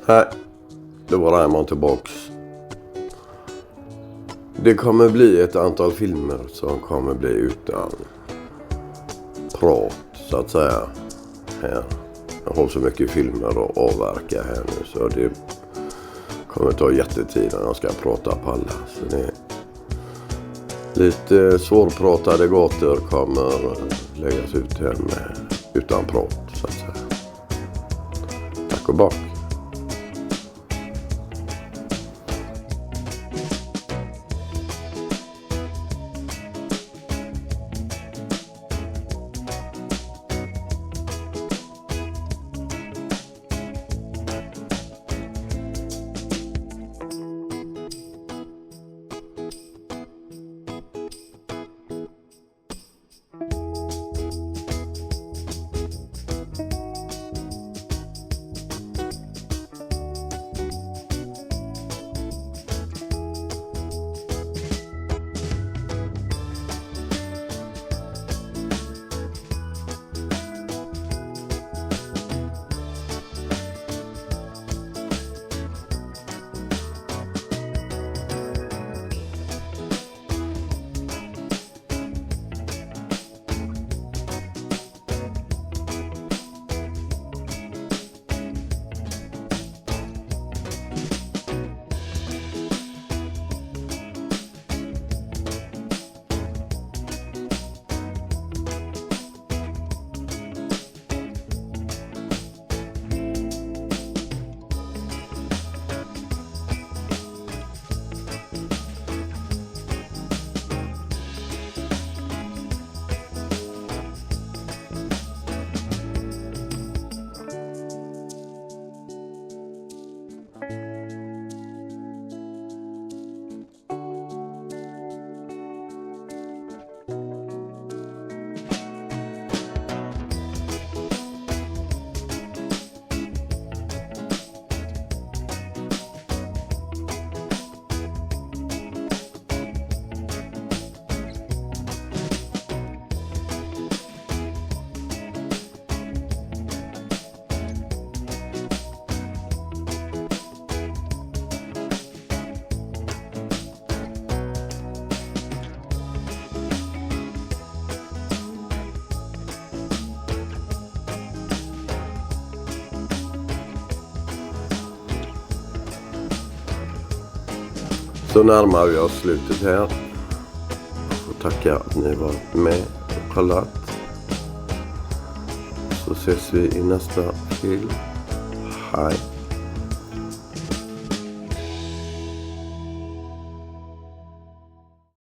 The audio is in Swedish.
Hej, det var Raymond tillbaks. Det kommer bli ett antal filmer som kommer bli utan prat så att säga här. Jag har så mycket filmer att avverka här nu så det kommer ta jättetid när jag ska prata på alla. Så det är lite svårpratade gator kommer läggas ut här med, utan prat så att säga. Tack och bock. Så närmar vi oss slutet här. Jag får tacka att ni var med och kollat. Så ses vi i nästa film. Hej.